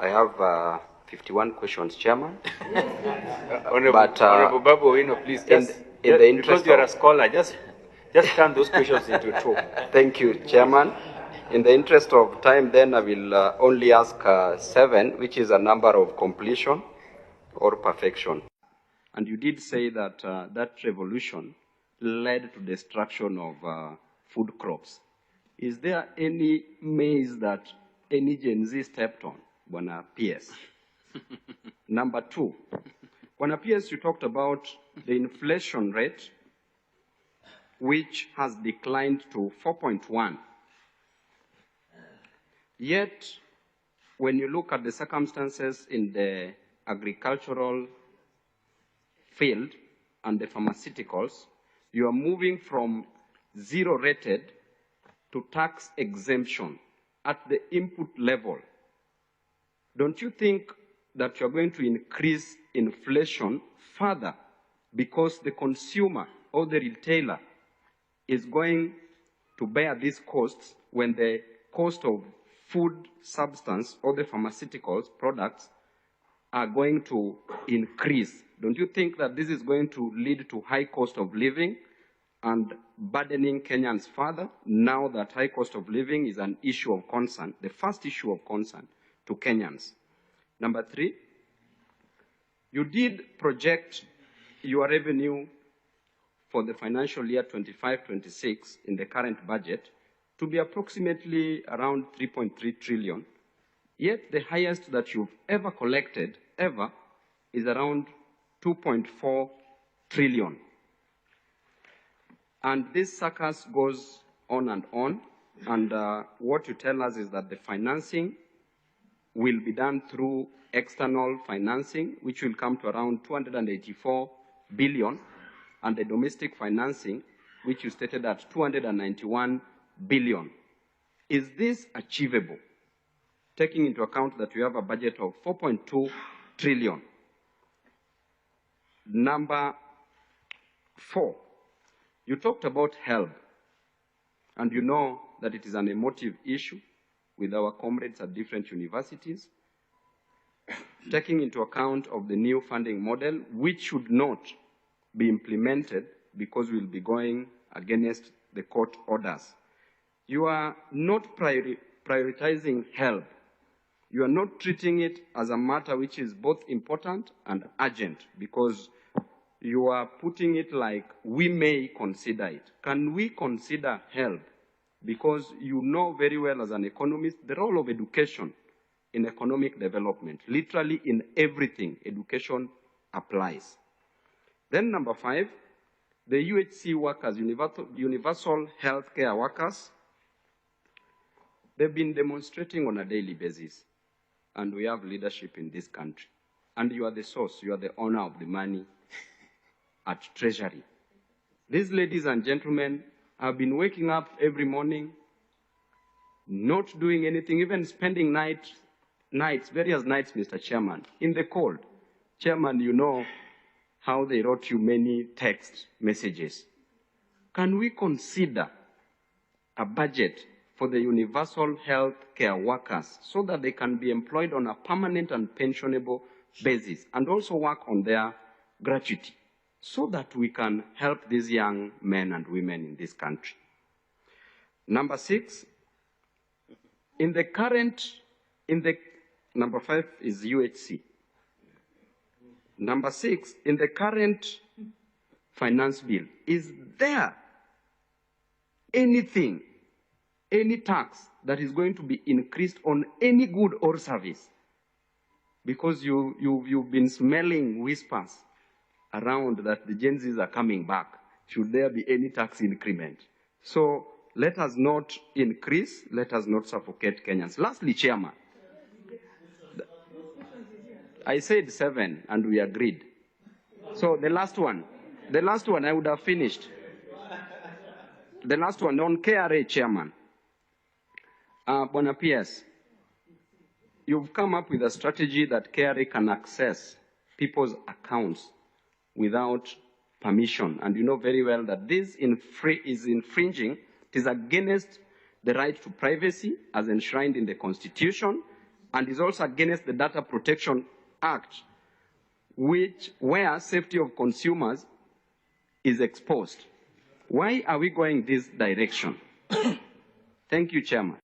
I have 51 questions, Chairman. Honorable Babu Owino, please, because you're a scholar, just turn those questions into two. Thank you, Chairman. In the interest of time, then I will only ask 7, which is a number of completion or perfection. And you did say that that revolution led to destruction of food crops. Is there any maize that any Gen Z stepped on, Bwana PS? Number 2, Bwana PS, you talked about the inflation rate, which has declined to 4.1. Yet, when you look at the circumstances in the agricultural field and the pharmaceuticals, you are moving from zero rated to tax exemption at the input level. Don't you think that you're going to increase inflation further because the consumer or the retailer is going to bear these costs when the cost of food substance or the pharmaceuticals products are going to increase? Don't you think that this is going to lead to high cost of living and burdening Kenyans further, now that high cost of living is an issue of concern, the first issue of concern to Kenyans? Number 3, you did project your revenue for the financial year 25-26 in the current budget to be approximately around 3.3 trillion, yet the highest that you've ever collected, is around 2.4 trillion. And this circus goes on, and what you tell us is that the financing will be done through external financing, which will come to around 284 billion, and the domestic financing, which you stated at 291 billion. Is this achievable, taking into account that we have a budget of 4.2 trillion? Number 4, you talked about HELB, and you know that it is an emotive issue with our comrades at different universities, taking into account of the new funding model, which should not be implemented because we'll be going against the court orders. You are not prioritizing HELB. You are not treating it as a matter which is both important and urgent, because you are putting it like, we may consider it. Can we consider HELB? Because you know very well as an economist the role of education in economic development. Literally in everything, education applies. Then number 5, the UHC workers, universal healthcare workers, they've been demonstrating on a daily basis. And we have leadership in this country. And you are the source, you are the owner of the money at Treasury. These ladies and gentlemen have been waking up every morning, not doing anything, even spending various nights, Mr. Chairman, in the cold. Chairman, you know how they wrote you many text messages. Can we consider a budget for the universal health care workers so that they can be employed on a permanent and pensionable basis, and also work on their gratuity, so that we can help these young men and women in this country? Number 6, number 5 is UHC. Number 6, in the current finance bill, is there anything, any tax that is going to be increased on any good or service? Because you've been smelling whispers around that the Gen Zs are coming back. Should there be any tax increment? So let us not increase, let us not suffocate Kenyans. Lastly, Chairman, I said 7 and we agreed. So the last one I would have finished. The last one on KRA, Chairman. Bwana PS, you've come up with a strategy that KRA can access people's accounts without permission. And you know very well that this is infringing, it is against the right to privacy as enshrined in the Constitution and is also against the Data Protection Act, where safety of consumers is exposed. Why are we going this direction? Thank you, Chairman.